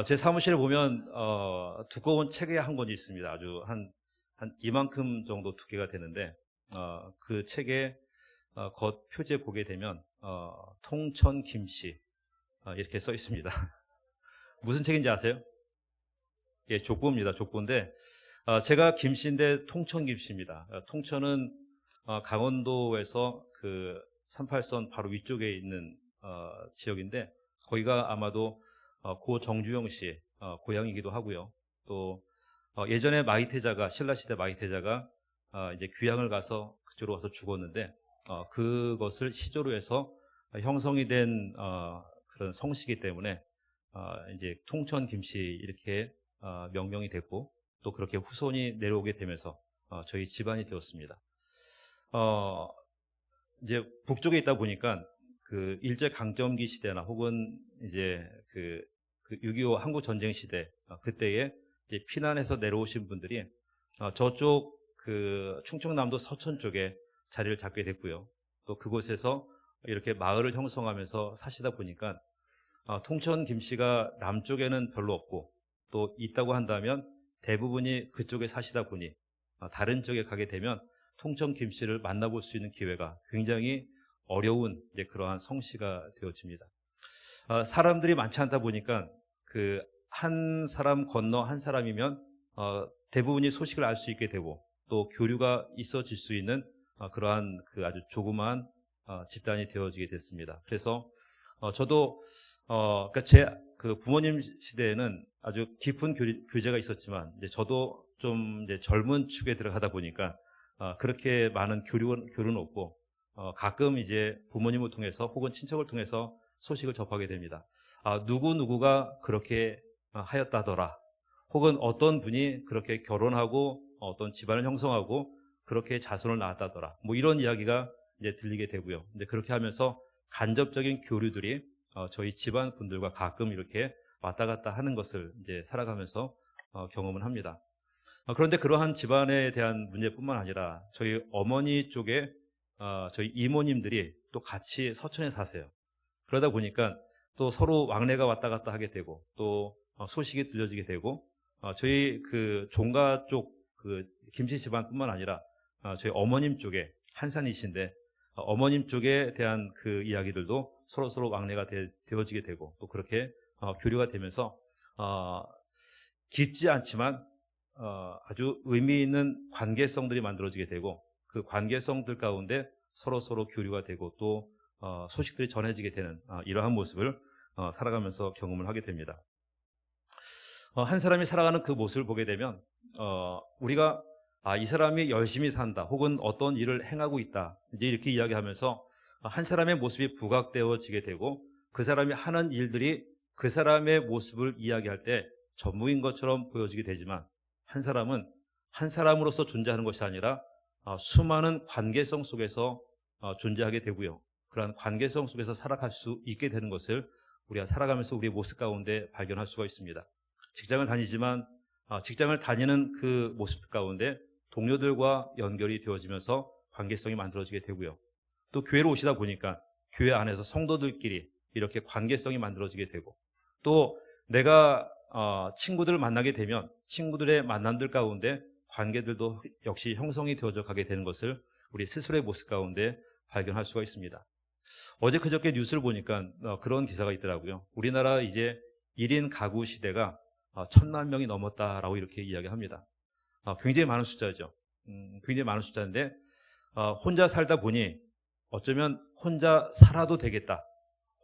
제 사무실에 보면 두꺼운 책이 한 권이 있습니다. 아주 한 이만큼 정도 두께가 되는데 그 책의 겉 표지에 보게 되면 통천 김씨 이렇게 써 있습니다. 무슨 책인지 아세요? 예, 족보입니다. 족보인데 제가 김씨인데 통천 김씨입니다. 통천은 강원도에서 그 38선 바로 위쪽에 있는 지역인데 거기가 아마도 고 정주영 씨 고향이기도 하고요. 또 예전에 마이태자가 신라시대 마이태자가 이제 귀향을 가서 그쪽으로 가서 죽었는데 그것을 시조로 해서 형성이 된 그런 성씨이기 때문에 이제 통천 김씨 이렇게 명명이 됐고 또 그렇게 후손이 내려오게 되면서 저희 집안이 되었습니다. 이제 북쪽에 있다 보니까 그 일제 강점기 시대나 혹은 이제 그 6.25 한국 전쟁 시대 그때에 이제 피난해서 내려오신 분들이 저쪽 그 충청남도 서천 쪽에 자리를 잡게 됐고요. 또 그곳에서 이렇게 마을을 형성하면서 사시다 보니까 통천 김씨가 남쪽에는 별로 없고 또 있다고 한다면 대부분이 그쪽에 사시다 보니 다른 쪽에 가게 되면 통천 김씨를 만나볼 수 있는 기회가 굉장히 어려운 이제 그러한 성씨가 되어집니다. 사람들이 많지 않다 보니까 그 한 사람 건너 한 사람이면 대부분이 소식을 알 수 있게 되고 또 교류가 있어질 수 있는 그러한 그 아주 조그마한 집단이 되어지게 됐습니다. 그래서 저도 그러니까 제 그 부모님 시대에는 아주 깊은 교제가 있었지만 이제 저도 좀 이제 젊은 축에 들어가다 보니까 그렇게 많은 교류는 없고 가끔 이제 부모님을 통해서 혹은 친척을 통해서 소식을 접하게 됩니다. 누구누구가 그렇게 하였다더라. 혹은 어떤 분이 그렇게 결혼하고 어떤 집안을 형성하고 그렇게 자손을 낳았다더라. 뭐 이런 이야기가 이제 들리게 되고요. 근데 그렇게 하면서 간접적인 교류들이 저희 집안 분들과 가끔 이렇게 왔다 갔다 하는 것을 이제 살아가면서 경험을 합니다. 그런데 그러한 집안에 대한 문제뿐만 아니라 저희 어머니 쪽에 저희 이모님들이 또 같이 서천에 사세요. 그러다 보니까 또 서로 왕래가 왔다 갔다 하게 되고 또 소식이 들려지게 되고 저희 그 종가 쪽 그 김씨 집안뿐만 아니라 저희 어머님 쪽에 한산이신데 어머님 쪽에 대한 그 이야기들도 서로 왕래가 되어지게 되고 또 그렇게 교류가 되면서 깊지 않지만 아주 의미 있는 관계성들이 만들어지게 되고 그 관계성들 가운데 서로 교류가 되고 또 소식들이 전해지게 되는 이러한 모습을 살아가면서 경험을 하게 됩니다. 한 사람이 살아가는 그 모습을 보게 되면 우리가 이 사람이 열심히 산다 혹은 어떤 일을 행하고 있다 이제 이렇게 이야기하면서 한 사람의 모습이 부각되어지게 되고 그 사람이 하는 일들이 그 사람의 모습을 이야기할 때 전부인 것처럼 보여지게 되지만 한 사람은 한 사람으로서 존재하는 것이 아니라 수많은 관계성 속에서 존재하게 되고요. 그러한 관계성 속에서 살아갈 수 있게 되는 것을 우리가 살아가면서 우리의 모습 가운데 발견할 수가 있습니다. 직장을 다니지만 직장을 다니는 그 모습 가운데 동료들과 연결이 되어지면서 관계성이 만들어지게 되고요. 또 교회로 오시다 보니까 교회 안에서 성도들끼리 이렇게 관계성이 만들어지게 되고 또 내가 친구들을 만나게 되면 친구들의 만남들 가운데 관계들도 역시 형성이 되어져 가게 되는 것을 우리 스스로의 모습 가운데 발견할 수가 있습니다. 어제 그저께 뉴스를 보니까 그런 기사가 있더라고요. 우리나라 이제 1인 가구 시대가 1,000만 명이 넘었다라고 이렇게 이야기합니다. 굉장히 많은 숫자죠. 굉장히 많은 숫자인데 혼자 살다 보니 어쩌면 혼자 살아도 되겠다.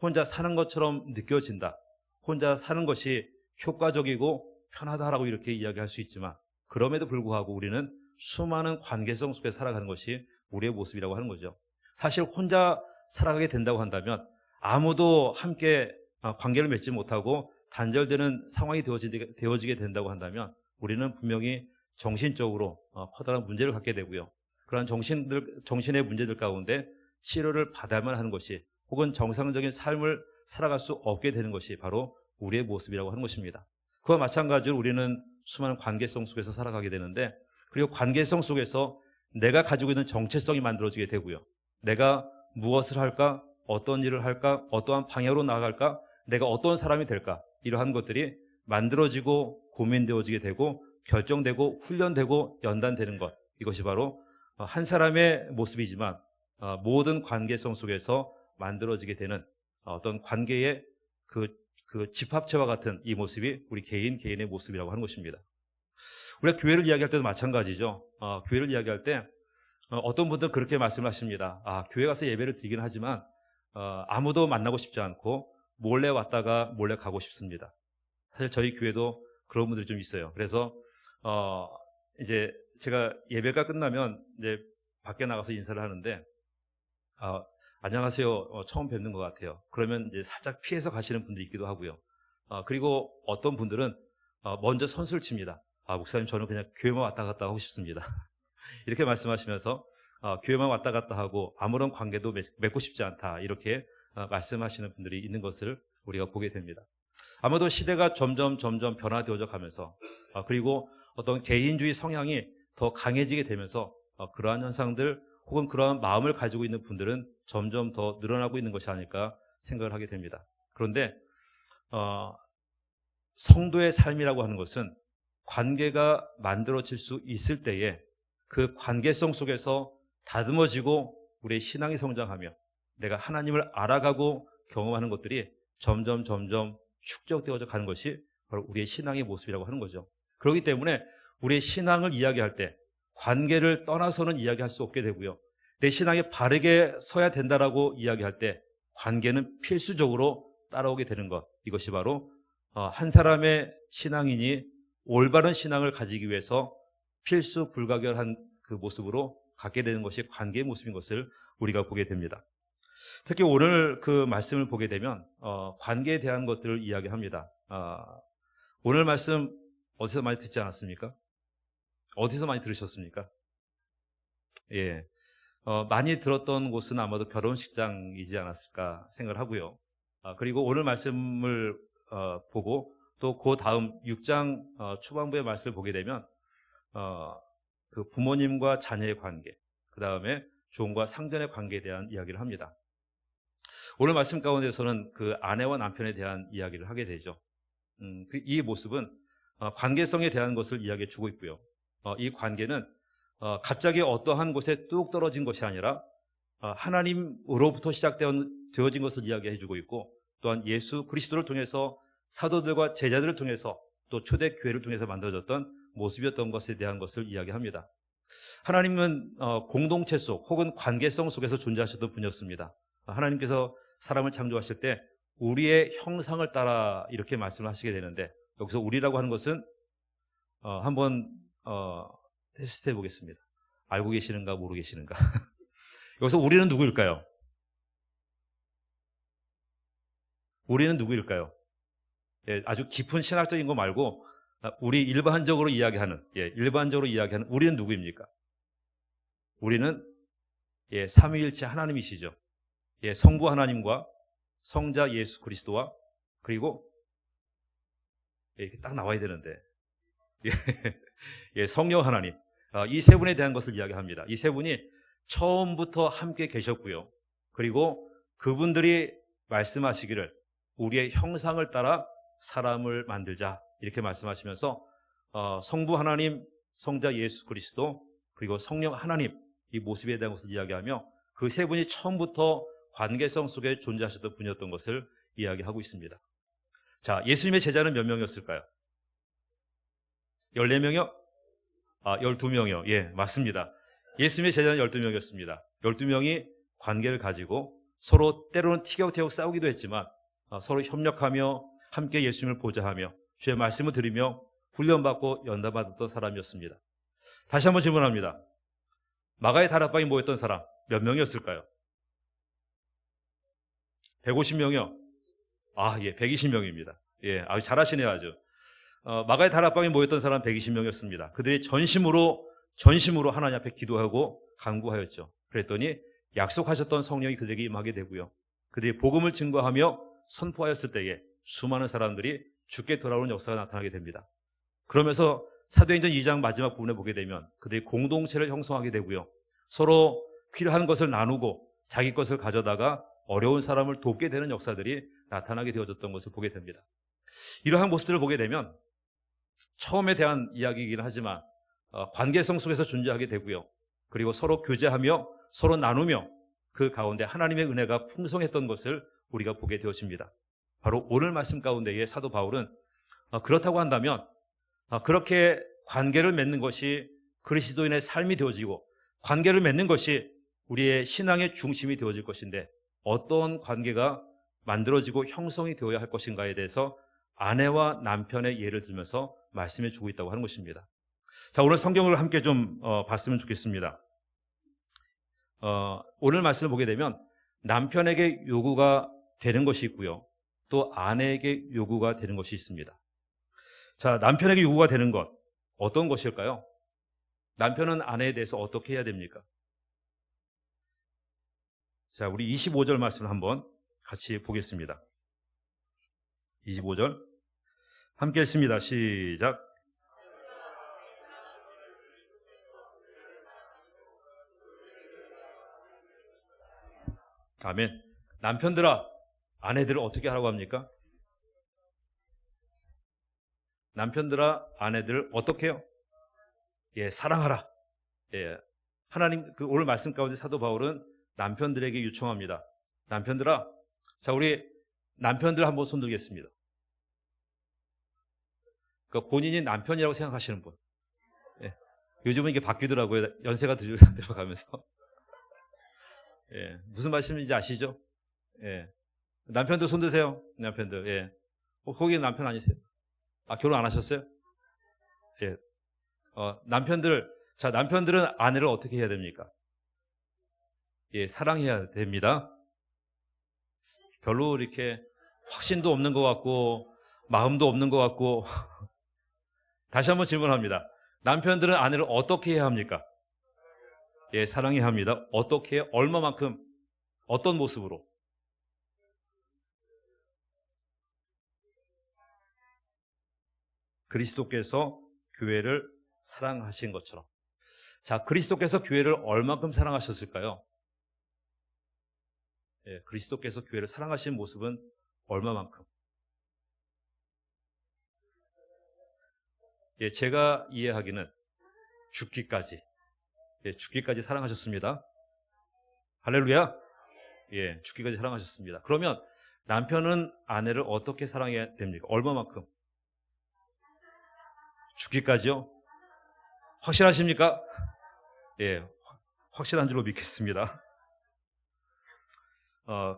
혼자 사는 것처럼 느껴진다. 혼자 사는 것이 효과적이고 편하다라고 이렇게 이야기할 수 있지만 그럼에도 불구하고 우리는 수많은 관계성 속에 살아가는 것이 우리의 모습이라고 하는 거죠. 사실 혼자 살아가게 된다고 한다면 아무도 함께 관계를 맺지 못하고 단절되는 상황이 되어지게 된다고 한다면 우리는 분명히 정신적으로 커다란 문제를 갖게 되고요. 그런 정신의 문제들 가운데 치료를 받아야만 하는 것이 혹은 정상적인 삶을 살아갈 수 없게 되는 것이 바로 우리의 모습이라고 하는 것입니다. 그와 마찬가지로 우리는 수많은 관계성 속에서 살아가게 되는데 그리고 관계성 속에서 내가 가지고 있는 정체성이 만들어지게 되고요. 내가 무엇을 할까? 어떤 일을 할까? 어떠한 방향으로 나아갈까? 내가 어떤 사람이 될까? 이러한 것들이 만들어지고 고민되어지게 되고 결정되고 훈련되고 연단되는 것, 이것이 바로 한 사람의 모습이지만 모든 관계성 속에서 만들어지게 되는 어떤 관계의 그 집합체와 같은 이 모습이 우리 개인의 모습이라고 하는 것입니다. 우리가 교회를 이야기할 때도 마찬가지죠. 교회를 이야기할 때 어떤 분들은 그렇게 말씀하십니다. 교회 가서 예배를 드리긴 하지만 아무도 만나고 싶지 않고 몰래 왔다가 몰래 가고 싶습니다. 사실 저희 교회도 그런 분들이 좀 있어요. 그래서 이제 제가 예배가 끝나면 이제 밖에 나가서 인사를 하는데 안녕하세요. 처음 뵙는 것 같아요. 그러면 이제 살짝 피해서 가시는 분들이 있기도 하고요. 그리고 어떤 분들은 먼저 선수를 칩니다. 목사님, 저는 그냥 교회만 왔다 갔다 하고 싶습니다. 이렇게 말씀하시면서 교회만 왔다 갔다 하고 아무런 관계도 맺고 싶지 않다, 이렇게 말씀하시는 분들이 있는 것을 우리가 보게 됩니다. 아마도 시대가 점점 변화되어져 가면서 그리고 어떤 개인주의 성향이 더 강해지게 되면서 그러한 현상들 혹은 그러한 마음을 가지고 있는 분들은 점점 더 늘어나고 있는 것이 아닐까 생각을 하게 됩니다. 그런데 성도의 삶이라고 하는 것은 관계가 만들어질 수 있을 때에 그 관계성 속에서 다듬어지고 우리의 신앙이 성장하며 내가 하나님을 알아가고 경험하는 것들이 점점 축적되어져 가는 것이 바로 우리의 신앙의 모습이라고 하는 거죠. 그렇기 때문에 우리의 신앙을 이야기할 때 관계를 떠나서는 이야기할 수 없게 되고요. 내 신앙이 바르게 서야 된다라고 이야기할 때 관계는 필수적으로 따라오게 되는 것, 이것이 바로 한 사람의 신앙인이 올바른 신앙을 가지기 위해서 필수 불가결한 그 모습으로 갖게 되는 것이 관계의 모습인 것을 우리가 보게 됩니다. 특히 오늘 그 말씀을 보게 되면 관계에 대한 것들을 이야기합니다. 오늘 말씀 어디서 많이 듣지 않았습니까? 어디서 많이 들으셨습니까? 예, 많이 들었던 곳은 아마도 결혼식장이지 않았을까 생각을 하고요. 그리고 오늘 말씀을 보고 또 그 다음 6장 초반부의 말씀을 보게 되면 그 부모님과 자녀의 관계, 그 다음에 종과 상전의 관계에 대한 이야기를 합니다. 오늘 말씀 가운데서는 그 아내와 남편에 대한 이야기를 하게 되죠. 이 모습은 관계성에 대한 것을 이야기해 주고 있고요. 이 관계는 갑자기 어떠한 곳에 뚝 떨어진 것이 아니라 하나님으로부터 시작되어진 것을 이야기해 주고 있고, 또한 예수 그리스도를 통해서 사도들과 제자들을 통해서 또 초대 교회를 통해서 만들어졌던 모습이었던 것에 대한 것을 이야기합니다. 하나님은 공동체 속 혹은 관계성 속에서 존재하셨던 분이었습니다. 하나님께서 사람을 창조하실 때 우리의 형상을 따라 이렇게 말씀을 하시게 되는데, 여기서 우리라고 하는 것은 한번 테스트 해보겠습니다. 알고 계시는가 모르고 계시는가? 여기서 우리는 누구일까요? 우리는 누구일까요? 예, 아주 깊은 신학적인 거 말고 우리 일반적으로 이야기하는 우리는 누구입니까? 우리는 삼위일체 하나님이시죠. 성부 하나님과 성자 예수 그리스도와 그리고 이렇게 딱 나와야 되는데 성령 하나님, 이 세 분에 대한 것을 이야기합니다. 이 세 분이 처음부터 함께 계셨고요. 그리고 그분들이 말씀하시기를 우리의 형상을 따라 사람을 만들자, 이렇게 말씀하시면서 성부 하나님, 성자 예수 그리스도, 그리고 성령 하나님, 이 모습에 대한 것을 이야기하며 그 세 분이 처음부터 관계성 속에 존재하셨던 분이었던 것을 이야기하고 있습니다. 자, 예수님의 제자는 몇 명이었을까요? 14명이요? 12명이요. 예, 맞습니다. 예수님의 제자는 12명이었습니다. 12명이 관계를 가지고 서로 때로는 티격태격 싸우기도 했지만 서로 협력하며 함께 예수님을 보좌하며 주의 말씀을 들으며 훈련받고 연단받았던 사람이었습니다. 다시 한번 질문합니다. 마가의 다락방에 모였던 사람 몇 명이었을까요? 150명이요? 120명입니다. 아주 잘하시네요, 아주. 마가의 다락방에 모였던 사람 120명이었습니다. 그들이 전심으로 하나님 앞에 기도하고 간구하였죠. 그랬더니 약속하셨던 성령이 그들에게 임하게 되고요. 그들이 복음을 증거하며 선포하였을 때에 수많은 사람들이 주께 돌아오는 역사가 나타나게 됩니다. 그러면서 사도행전 2장 마지막 부분에 보게 되면 그들이 공동체를 형성하게 되고요. 서로 필요한 것을 나누고 자기 것을 가져다가 어려운 사람을 돕게 되는 역사들이 나타나게 되어졌던 것을 보게 됩니다. 이러한 모습들을 보게 되면 처음에 대한 이야기이긴 하지만 관계성 속에서 존재하게 되고요. 그리고 서로 교제하며 서로 나누며 그 가운데 하나님의 은혜가 풍성했던 것을 우리가 보게 되어집니다. 바로 오늘 말씀 가운데에 사도 바울은 그렇다고 한다면 그렇게 관계를 맺는 것이 그리스도인의 삶이 되어지고 관계를 맺는 것이 우리의 신앙의 중심이 되어질 것인데 어떤 관계가 만들어지고 형성이 되어야 할 것인가에 대해서 아내와 남편의 예를 들면서 말씀해 주고 있다고 하는 것입니다. 자, 오늘 성경을 함께 좀 봤으면 좋겠습니다. 오늘 말씀을 보게 되면 남편에게 요구가 되는 것이 있고요. 또 아내에게 요구가 되는 것이 있습니다. 자, 남편에게 요구가 되는 것 어떤 것일까요? 남편은 아내에 대해서 어떻게 해야 됩니까? 자, 우리 25절 말씀을 한번 같이 보겠습니다. 25절 함께 읽습니다. 시작. 아멘. 남편들아, 아내들을 어떻게 하라고 합니까? 남편들아, 아내들을 어떻게 해요? 예, 사랑하라. 예, 하나님, 오늘 말씀 가운데 사도 바울은 남편들에게 요청합니다. 남편들아, 자, 우리 남편들 한번 손 들겠습니다. 그러니까 본인이 남편이라고 생각하시는 분. 예, 요즘은 이게 바뀌더라고요. 연세가 들어가면서. 예, 무슨 말씀인지 아시죠? 예, 남편들 손 드세요. 남편들. 예, 거기 남편 아니세요? 결혼 안 하셨어요? 예, 남편들, 자, 남편들은 아내를 어떻게 해야 됩니까? 예, 사랑해야 됩니다. 별로 이렇게 확신도 없는 것 같고, 마음도 없는 것 같고. 다시 한번 질문합니다. 남편들은 아내를 어떻게 해야 합니까? 예, 사랑해야 합니다. 어떻게 해요? 얼마만큼? 어떤 모습으로? 그리스도께서 교회를 사랑하신 것처럼. 자, 그리스도께서 교회를 얼만큼 사랑하셨을까요? 예, 그리스도께서 교회를 사랑하신 모습은 얼마만큼? 예, 제가 이해하기는 죽기까지. 예, 죽기까지 사랑하셨습니다. 할렐루야. 예, 죽기까지 사랑하셨습니다. 그러면 남편은 아내를 어떻게 사랑해야 됩니까? 얼마만큼? 죽기까지요? 확실하십니까? 예, 확실한 줄로 믿겠습니다.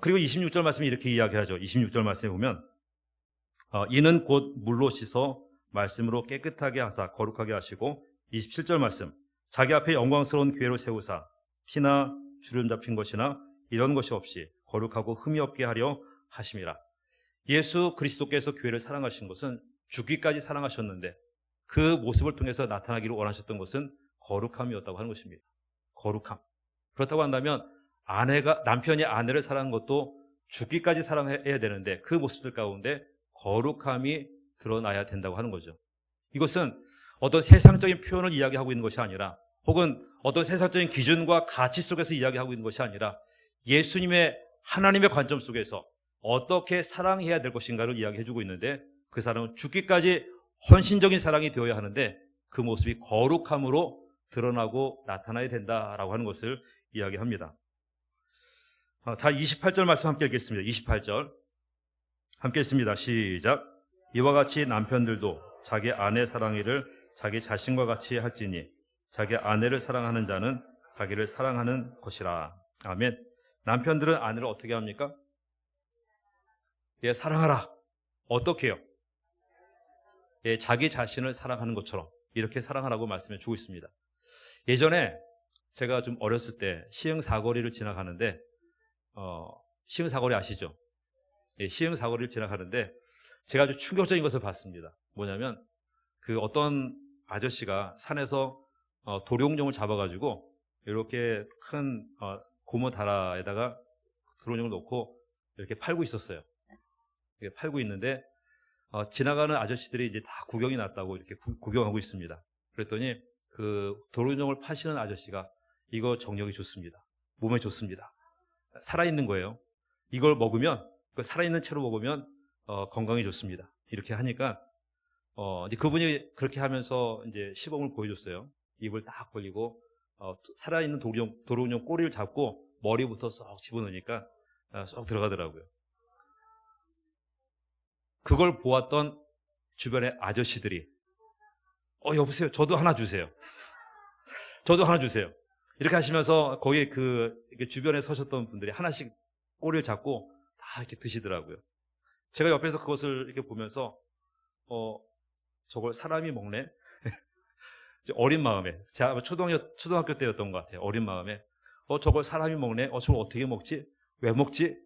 그리고 26절 말씀이 이렇게 이야기하죠. 26절 말씀에 보면 이는 곧 물로 씻어 말씀으로 깨끗하게 하사 거룩하게 하시고 27절 말씀 자기 앞에 영광스러운 교회로 세우사 피나 주름 잡힌 것이나 이런 것이 없이 거룩하고 흠이 없게 하려 하심이라. 예수 그리스도께서 교회를 사랑하신 것은 죽기까지 사랑하셨는데 그 모습을 통해서 나타나기를 원하셨던 것은 거룩함이었다고 하는 것입니다. 거룩함. 그렇다고 한다면 남편이 아내를 사랑한 것도 죽기까지 사랑해야 되는데 그 모습들 가운데 거룩함이 드러나야 된다고 하는 거죠. 이것은 어떤 세상적인 표현을 이야기하고 있는 것이 아니라 혹은 어떤 세상적인 기준과 가치 속에서 이야기하고 있는 것이 아니라 예수님의 하나님의 관점 속에서 어떻게 사랑해야 될 것인가를 이야기해주고 있는데 그 사랑은 죽기까지 헌신적인 사랑이 되어야 하는데 그 모습이 거룩함으로 드러나고 나타나야 된다라고 하는 것을 이야기합니다. 자, 28절 말씀 함께 읽겠습니다. 28절 함께 읽습니다. 시작. 이와 같이 남편들도 자기 아내 사랑이를 자기 자신과 같이 할지니 자기 아내를 사랑하는 자는 자기를 사랑하는 것이라. 아멘. 남편들은 아내를 어떻게 합니까? 예, 사랑하라. 어떻게 해요? 예, 자기 자신을 사랑하는 것처럼 이렇게 사랑하라고 말씀해 주고 있습니다. 예전에 제가 좀 어렸을 때 시흥사거리를 지나가는데 시흥사거리 아시죠? 예, 시흥사거리를 지나가는데 제가 아주 충격적인 것을 봤습니다. 뭐냐면 그 어떤 아저씨가 산에서 도룡뇽을 잡아가지고 이렇게 큰 고무 다라에다가 도룡뇽을 놓고 이렇게 팔고 있었어요. 이렇게 팔고 있는데 지나가는 아저씨들이 이제 다 구경이 났다고 이렇게 구경하고 있습니다. 그랬더니 그 도룡뇽을 파시는 아저씨가 이거 정력이 좋습니다. 몸에 좋습니다. 살아있는 거예요. 이걸 먹으면 살아있는 채로 먹으면 건강에 좋습니다. 이렇게 하니까 이제 그분이 그렇게 하면서 이제 시범을 보여줬어요. 입을 딱 벌리고 살아있는 도롱뇽 꼬리를 잡고 머리부터 쏙 집어넣으니까 쏙 들어가더라고요. 그걸 보았던 주변의 아저씨들이 여보세요. 저도 하나 주세요. 저도 하나 주세요. 이렇게 하시면서 거기 주변에 서셨던 분들이 하나씩 꼬리를 잡고 다 이렇게 드시더라고요. 제가 옆에서 그것을 이렇게 보면서 저걸 사람이 먹네? 어린 마음에, 제가 초등학교 때였던 것 같아요. 어린 마음에 저걸 사람이 먹네? 저걸 어떻게 먹지? 왜 먹지?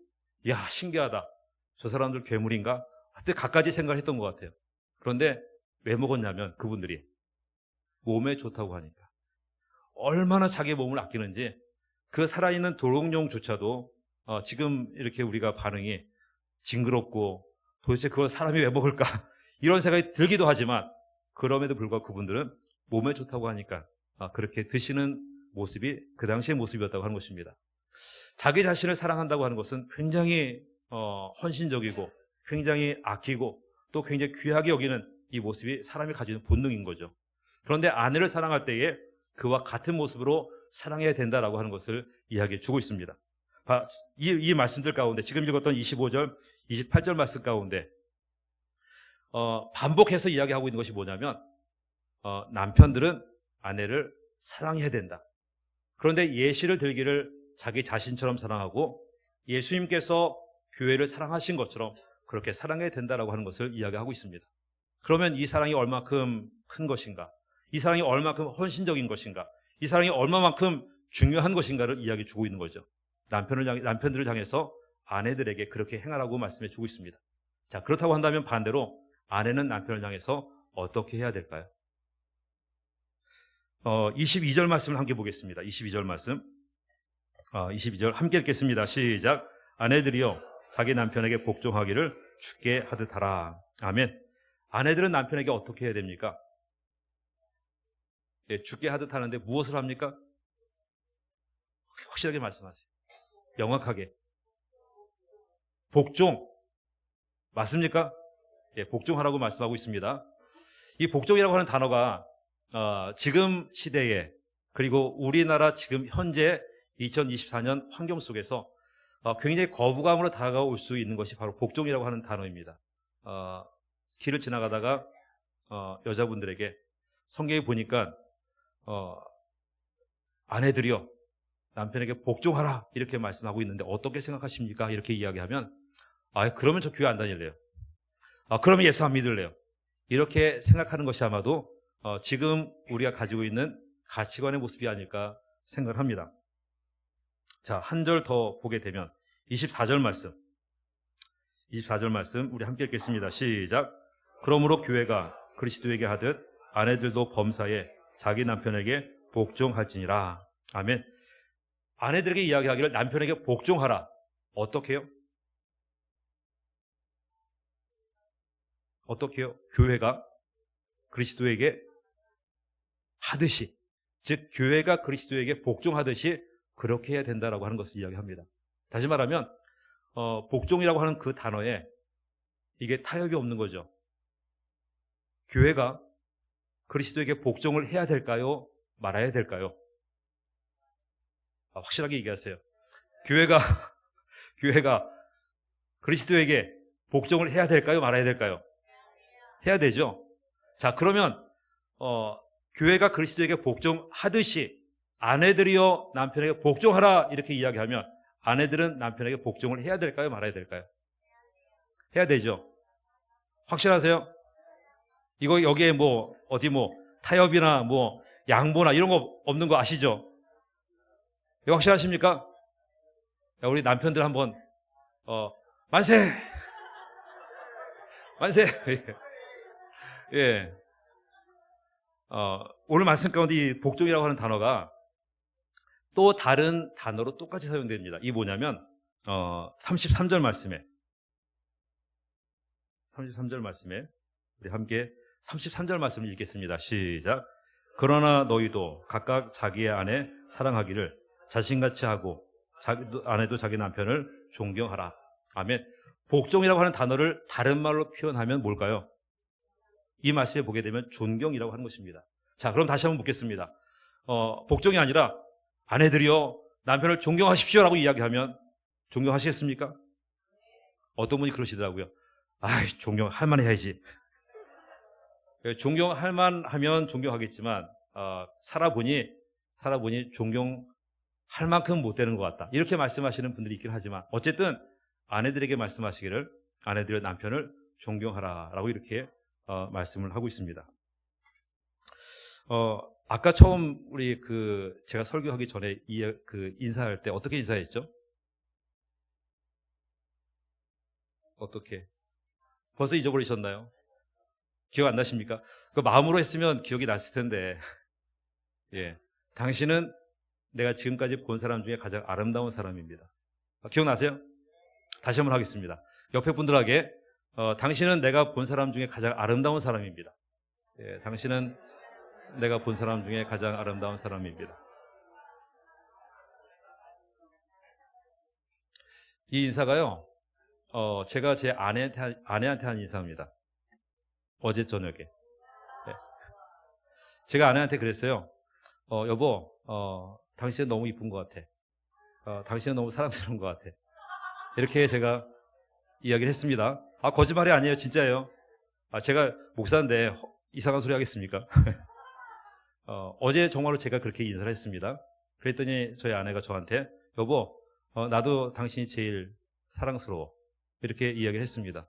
이야, 신기하다. 저 사람들 괴물인가? 그때 갖가지 생각을 했던 것 같아요. 그런데 왜 먹었냐면 그분들이 몸에 좋다고 하니까. 얼마나 자기 몸을 아끼는지 그 살아있는 도롱뇽조차도 지금 이렇게 우리가 반응이 징그럽고 도대체 그걸 사람이 왜 먹을까? 이런 생각이 들기도 하지만 그럼에도 불구하고 그분들은 몸에 좋다고 하니까 그렇게 드시는 모습이 그 당시의 모습이었다고 하는 것입니다. 자기 자신을 사랑한다고 하는 것은 굉장히 헌신적이고 굉장히 아끼고 또 굉장히 귀하게 여기는 이 모습이 사람이 가지는 본능인 거죠. 그런데 아내를 사랑할 때에 그와 같은 모습으로 사랑해야 된다라고 하는 것을 이야기해 주고 있습니다. 이 말씀들 가운데 지금 읽었던 25절, 28절 말씀 가운데 반복해서 이야기하고 있는 것이 뭐냐면 남편들은 아내를 사랑해야 된다. 그런데 예시를 들기를 자기 자신처럼 사랑하고 예수님께서 교회를 사랑하신 것처럼 그렇게 사랑해야 된다라고 하는 것을 이야기하고 있습니다. 그러면 이 사랑이 얼마큼 큰 것인가? 이 사랑이 얼마큼 헌신적인 것인가? 이 사랑이 얼마만큼 중요한 것인가를 이야기해 주고 있는 거죠. 남편들을 향해서 아내들에게 그렇게 행하라고 말씀해 주고 있습니다. 자, 그렇다고 한다면 반대로 아내는 남편을 향해서 어떻게 해야 될까요? 22절 말씀을 함께 보겠습니다. 22절 말씀. 22절 함께 읽겠습니다. 시작. 아내들이여 자기 남편에게 복종하기를 주께 하듯 하라. 아멘. 아내들은 남편에게 어떻게 해야 됩니까? 주께 하듯 하는데 무엇을 합니까? 확실하게 말씀하세요. 명확하게. 복종. 맞습니까? 복종하라고 말씀하고 있습니다. 이 복종이라고 하는 단어가 지금 시대에 그리고 우리나라 지금 현재 2024년 환경 속에서 굉장히 거부감으로 다가올 수 있는 것이 바로 복종이라고 하는 단어입니다. 길을 지나가다가 여자분들에게 성경에 보니까 아내들이여 남편에게 복종하라 이렇게 말씀하고 있는데 어떻게 생각하십니까? 이렇게 이야기하면 그러면 저 교회 안 다닐래요. 그러면 예수 안 믿을래요. 이렇게 생각하는 것이 아마도 지금 우리가 가지고 있는 가치관의 모습이 아닐까 생각을 합니다. 자, 한 절 더 보게 되면 24절 말씀. 24절 말씀 우리 함께 읽겠습니다. 시작. 그러므로 교회가 그리스도에게 하듯 아내들도 범사에 자기 남편에게 복종할지니라. 아멘. 아내들에게 이야기하기를 남편에게 복종하라. 어떻게 해요? 어떻게 해요? 교회가 그리스도에게 하듯이, 즉 교회가 그리스도에게 복종하듯이 그렇게 해야 된다라고 하는 것을 이야기합니다. 다시 말하면 복종이라고 하는 그 단어에 이게 타협이 없는 거죠. 교회가 그리스도에게 복종을 해야 될까요? 말아야 될까요? 확실하게 얘기하세요. 교회가 그리스도에게 복종을 해야 될까요? 말아야 될까요? 해야 되죠. 자, 그러면 교회가 그리스도에게 복종하듯이 아내들이여 남편에게 복종하라 이렇게 이야기하면 아내들은 남편에게 복종을 해야 될까요? 말아야 될까요? 해야 되죠. 확실하세요? 이거 여기에 타협이나 양보나 이런 거 없는 거 아시죠? 이거 확실하십니까? 우리 남편들 한번 만세! 만세! 예. 오늘 말씀 가운데 이 복종이라고 하는 단어가 또 다른 단어로 똑같이 사용됩니다. 이게 뭐냐면 33절 말씀에 우리 함께 33절 말씀을 읽겠습니다. 시작. 그러나 너희도 각각 자기의 아내 사랑하기를 자신같이 하고 아내도 자기 남편을 존경하라. 아멘. 복종이라고 하는 단어를 다른 말로 표현하면 뭘까요? 이 말씀에 보게 되면 존경이라고 하는 것입니다. 자, 그럼 다시 한번 묻겠습니다. 복종이 아니라 아내들이여 남편을 존경하십시오라고 이야기하면 존경하시겠습니까? 어떤 분이 그러시더라고요. 아이, 존경할 만 해야지. 존경할 만 하면 존경하겠지만 살아보니 존경할 만큼 못 되는 것 같다. 이렇게 말씀하시는 분들이 있긴 하지만 어쨌든 아내들에게 말씀하시기를 아내들의 남편을 존경하라라고 이렇게 말씀을 하고 있습니다. 아까 처음 우리 제가 설교하기 전에 인사할 때 어떻게 인사했죠? 어떻게? 벌써 잊어버리셨나요? 기억 안 나십니까? 그 마음으로 했으면 기억이 났을 텐데. 예. 당신은 내가 지금까지 본 사람 중에 가장 아름다운 사람입니다. 기억나세요? 다시 한번 하겠습니다. 옆에 분들에게 당신은 내가 본 사람 중에 가장 아름다운 사람입니다. 예, 당신은 내가 본 사람 중에 가장 아름다운 사람입니다. 이 인사가요, 제가 제 아내한테 한 인사입니다. 어제 저녁에. 네. 제가 아내한테 그랬어요. 여보, 당신은 너무 이쁜 것 같아. 당신은 너무 사랑스러운 것 같아. 이렇게 제가 이야기를 했습니다. 거짓말이 아니에요. 진짜예요. 제가 목사인데 이상한 소리 하겠습니까? 어제 정말로 제가 그렇게 인사를 했습니다. 그랬더니 저희 아내가 저한테 여보, 나도 당신이 제일 사랑스러워. 이렇게 이야기를 했습니다.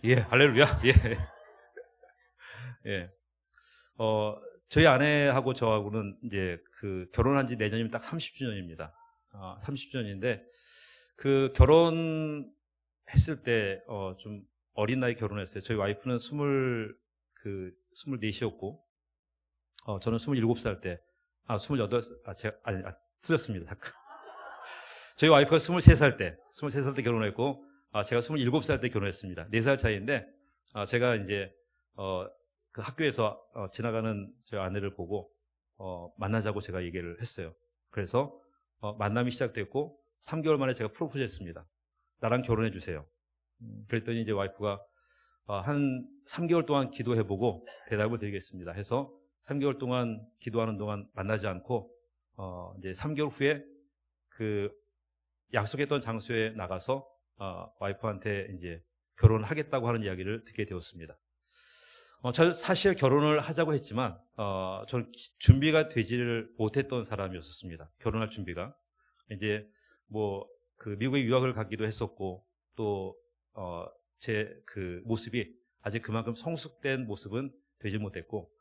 예, 할렐루야. 예. 예. 저희 아내하고 저하고는 이제 결혼한 지 내년이면 딱 30주년입니다. 30주년인데 그 결혼했을 때 좀 어린 나이 결혼했어요. 저희 와이프는 24이었고 저는 27살 때 28 틀렸습니다. 잠깐. 저희 와이프가 23살 때 결혼했고 제가 27살 때 결혼했습니다. 4살 차이인데 제가 이제 그 학교에서 지나가는 저희 아내를 보고 만나자고 제가 얘기를 했어요. 그래서 만남이 시작됐고 3개월 만에 제가 프로포즈 했습니다. 나랑 결혼해 주세요. 그랬더니 이제 와이프가 한 3개월 동안 기도해보고 대답을 드리겠습니다 해서 3개월 동안 기도하는 동안 만나지 않고 이제 3개월 후에 그 약속했던 장소에 나가서 와이프한테 이제 결혼하겠다고 하는 이야기를 듣게 되었습니다. 저 사실 결혼을 하자고 했지만 저는 준비가 되지를 못했던 사람이었습니다. 결혼할 준비가 이제 미국에 유학을 가기도 했었고 또 제 모습이 아직 그만큼 성숙된 모습은 되지 못했고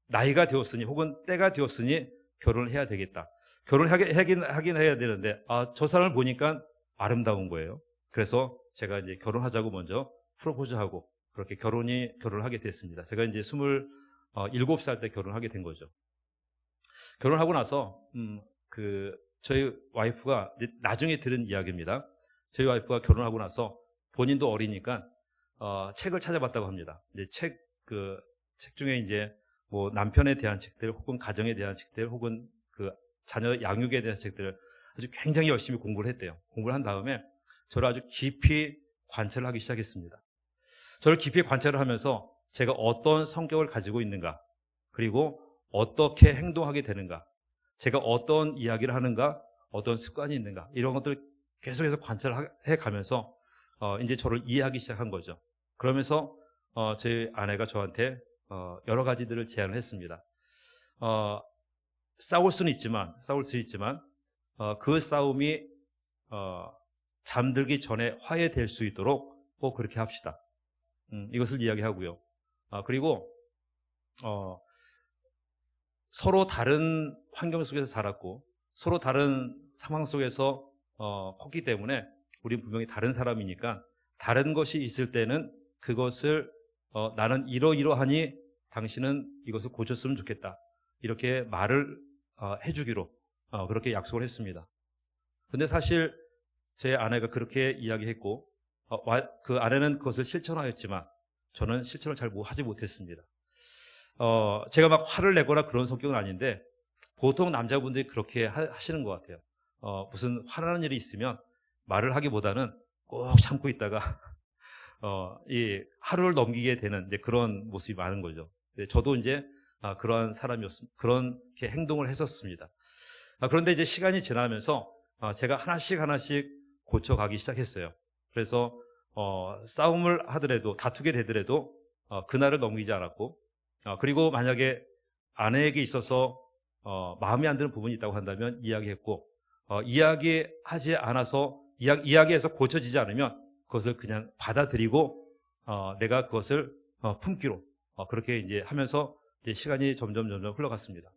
나이가 되었으니 혹은 때가 되었으니 결혼을 해야 되겠다. 결혼을 하긴 해야 되는데 저 사람을 보니까 아름다운 거예요. 그래서 제가 이제 결혼하자고 먼저 프로포즈하고 그렇게 결혼을 하게 됐습니다. 제가 이제 27살 때 결혼하게 된 거죠. 결혼하고 나서 저희 와이프가 나중에 들은 이야기입니다. 저희 와이프가 결혼하고 나서 본인도 어리니까 책을 찾아봤다고 합니다. 이제 책 중에 이제 남편에 대한 책들 혹은 가정에 대한 책들 혹은 자녀 양육에 대한 책들을 아주 굉장히 열심히 공부를 했대요. 공부를 한 다음에 저를 아주 깊이 관찰을 하기 시작했습니다. 저를 깊이 관찰을 하면서 제가 어떤 성격을 가지고 있는가, 그리고 어떻게 행동하게 되는가, 제가 어떤 이야기를 하는가, 어떤 습관이 있는가, 이런 것들을 계속해서 관찰을 해가면서 이제 저를 이해하기 시작한 거죠. 그러면서 제 아내가 저한테 여러 가지들을 제안을 했습니다. 싸울 수 있지만 그 싸움이 잠들기 전에 화해될 수 있도록 꼭 그렇게 합시다. 이것을 이야기하고요. 그리고 서로 다른 환경 속에서 자랐고 서로 다른 상황 속에서 컸기 때문에 우리 분명히 다른 사람이니까 다른 것이 있을 때는 그것을 나는 이러이러하니 당신은 이것을 고쳤으면 좋겠다. 이렇게 말을 해주기로 그렇게 약속을 했습니다. 근데 사실 제 아내가 그렇게 이야기했고 그 아내는 그것을 실천하였지만 저는 실천을 잘 하지 못했습니다. 제가 막 화를 내거나 그런 성격은 아닌데 보통 남자분들이 그렇게 하시는 것 같아요. 무슨 화나는 일이 있으면 말을 하기보다는 꼭 참고 있다가 이 하루를 넘기게 되는 이제 그런 모습이 많은 거죠. 저도 이제 그러한 사람이었습니다. 그렇게 행동을 했었습니다. 그런데 이제 시간이 지나면서 제가 하나씩 고쳐가기 시작했어요. 그래서 싸움을 하더라도, 다투게 되더라도 그날을 넘기지 않았고, 그리고 만약에 아내에게 있어서 마음에 안 드는 부분이 있다고 한다면 이야기했고, 이야기하지 않아서 이야기해서 고쳐지지 않으면 그것을 그냥 받아들이고 내가 그것을 품기로 그렇게 이제 하면서 이제 시간이 점점 흘러갔습니다.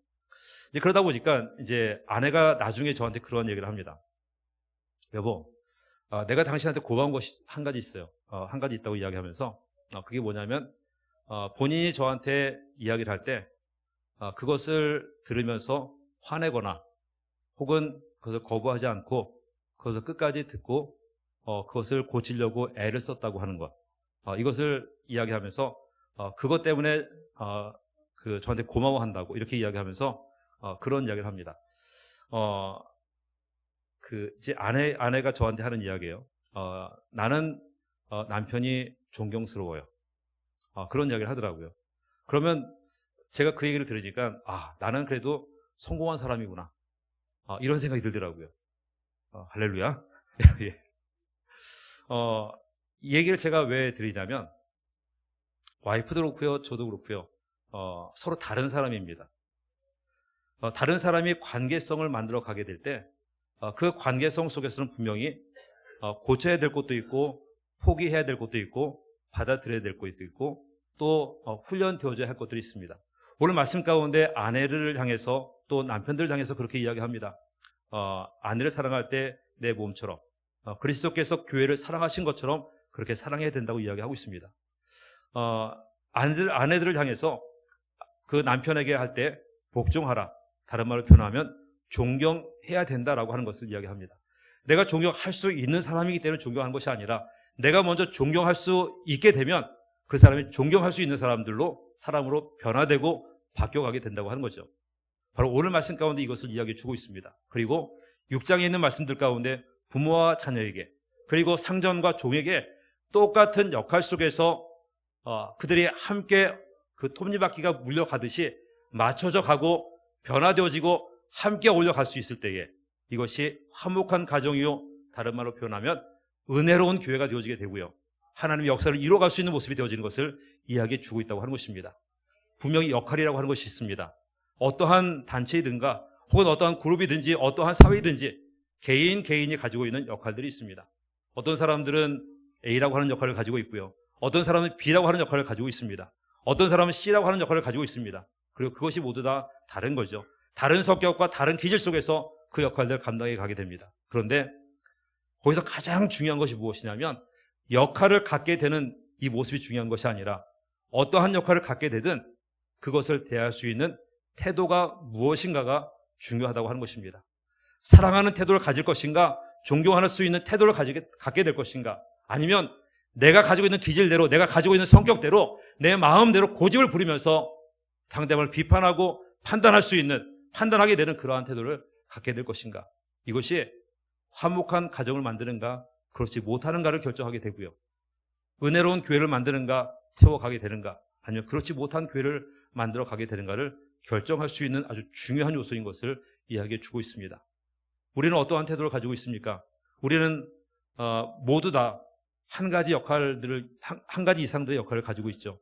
이제 그러다 보니까 이제 아내가 나중에 저한테 그런 얘기를 합니다. 여보, 내가 당신한테 고마운 것이 한 가지 있어요. 한 가지 있다고 이야기하면서 그게 뭐냐면 본인이 저한테 이야기를 할 때 그것을 들으면서 화내거나 혹은 그것을 거부하지 않고 그것을 끝까지 듣고 그것을 고치려고 애를 썼다고 하는 것, 이것을 이야기하면서 그것 때문에 저한테 고마워한다고 이렇게 이야기하면서 그런 이야기를 합니다. 이제 아내가 저한테 하는 이야기예요. 나는 남편이 존경스러워요. 그런 이야기를 하더라고요. 그러면 제가 그 얘기를 들으니까 나는 그래도 성공한 사람이구나, 이런 생각이 들더라고요. 할렐루야. 예. 이 얘기를 제가 왜 드리냐면 와이프도 그렇고요, 저도 그렇고요, 서로 다른 사람입니다. 다른 사람이 관계성을 만들어 가게 될 때 그 관계성 속에서는 분명히 고쳐야 될 것도 있고 포기해야 될 것도 있고 받아들여야 될 것도 있고 또 훈련되어져야 할 것들이 있습니다. 오늘 말씀 가운데 아내를 향해서 또 남편들을 향해서 그렇게 이야기합니다. 아내를 사랑할 때 내 몸처럼 그리스도께서 교회를 사랑하신 것처럼 그렇게 사랑해야 된다고 이야기하고 있습니다. 아내들을 향해서 그 남편에게 할 때 복종하라, 다른 말로 표현하면 존경해야 된다라고 하는 것을 이야기합니다. 내가 존경할 수 있는 사람이기 때문에 존경하는 것이 아니라 내가 먼저 존경할 수 있게 되면 그 사람이 존경할 수 있는 사람으로 변화되고 바뀌어가게 된다고 하는 거죠. 바로 오늘 말씀 가운데 이것을 이야기해 주고 있습니다. 그리고 6장에 있는 말씀들 가운데 부모와 자녀에게 그리고 상전과 종에게 똑같은 역할 속에서 그들이 함께 그 톱니바퀴가 물려가듯이 맞춰져 가고 변화되어지고 함께 올려갈 수 있을 때에 이것이 화목한 가정이요, 다른 말로 표현하면 은혜로운 교회가 되어지게 되고요, 하나님의 역사를 이루어갈 수 있는 모습이 되어지는 것을 이야기해 주고 있다고 하는 것입니다. 분명히 역할이라고 하는 것이 있습니다. 어떠한 단체이든가 혹은 어떠한 그룹이든지 어떠한 사회이든지 개인이 가지고 있는 역할들이 있습니다. 어떤 사람들은 A라고 하는 역할을 가지고 있고요, 어떤 사람은 B라고 하는 역할을 가지고 있습니다. 어떤 사람은 C라고 하는 역할을 가지고 있습니다. 그리고 그것이 모두 다 다른 거죠. 다른 성격과 다른 기질 속에서 그 역할들을 감당해 가게 됩니다. 그런데 거기서 가장 중요한 것이 무엇이냐면 역할을 갖게 되는 이 모습이 중요한 것이 아니라 어떠한 역할을 갖게 되든 그것을 대할 수 있는 태도가 무엇인가가 중요하다고 하는 것입니다. 사랑하는 태도를 가질 것인가, 존경할 수 있는 태도를 갖게 될 것인가, 아니면 내가 가지고 있는 기질대로, 내가 가지고 있는 성격대로, 내 마음대로 고집을 부리면서 상대방을 비판하고 판단하게 되는 그러한 태도를 갖게 될 것인가. 이것이 화목한 가정을 만드는가, 그렇지 못하는가를 결정하게 되고요, 은혜로운 교회를 만드는가, 세워가게 되는가, 아니면 그렇지 못한 교회를 만들어 가게 되는가를 결정할 수 있는 아주 중요한 요소인 것을 이야기해 주고 있습니다. 우리는 어떠한 태도를 가지고 있습니까? 우리는 모두 다 한 가지 역할들을, 한 가지 이상의 역할을 가지고 있죠.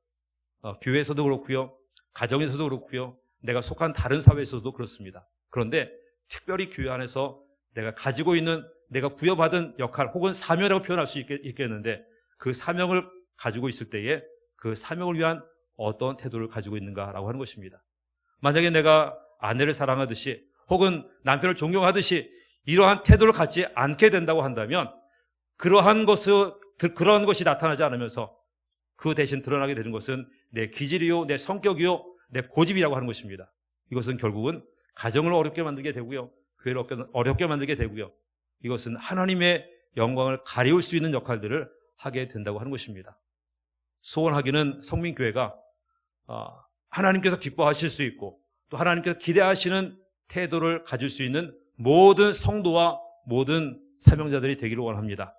교회에서도 그렇고요, 가정에서도 그렇고요, 내가 속한 다른 사회에서도 그렇습니다. 그런데 특별히 교회 안에서 내가 가지고 있는, 내가 부여받은 역할 혹은 사명이라고 표현할 수 있겠는데 그 사명을 가지고 있을 때에 그 사명을 위한 어떤 태도를 가지고 있는가라고 하는 것입니다. 만약에 내가 아내를 사랑하듯이 혹은 남편을 존경하듯이 이러한 태도를 갖지 않게 된다고 한다면 그러한 것이 나타나지 않으면서 그 대신 드러나게 되는 것은 내 기질이요, 내 성격이요, 내 고집이라고 하는 것입니다. 이것은 결국은 가정을 어렵게 만들게 되고요, 교회를 어렵게 만들게 되고요, 이것은 하나님의 영광을 가리울 수 있는 역할들을 하게 된다고 하는 것입니다. 소원하기는 성민교회가 하나님께서 기뻐하실 수 있고 또 하나님께서 기대하시는 태도를 가질 수 있는 모든 성도와 모든 사명자들이 되기를 원합니다.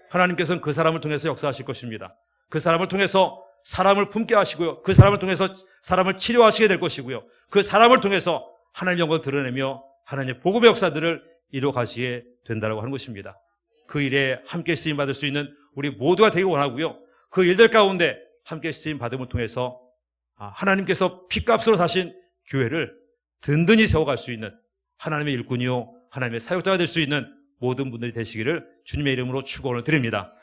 하나님께서는 그 사람을 통해서 역사하실 것입니다. 그 사람을 통해서 사람을 품게 하시고요. 그 사람을 통해서 사람을 치료하시게 될 것이고요. 그 사람을 통해서 하나님의 영광을 드러내며 하나님의 복음의 역사들을 이루어 가시게 된다고 하는 것입니다. 그 일에 함께 쓰임 받을 수 있는 우리 모두가 되길 원하고요. 그 일들 가운데 함께 쓰임 받음을 통해서 하나님께서 피값으로 사신 교회를 든든히 세워갈 수 있는 하나님의 일꾼이요 하나님의 사역자가 될 수 있는 모든 분들이 되시기를 주님의 이름으로 축원을 드립니다.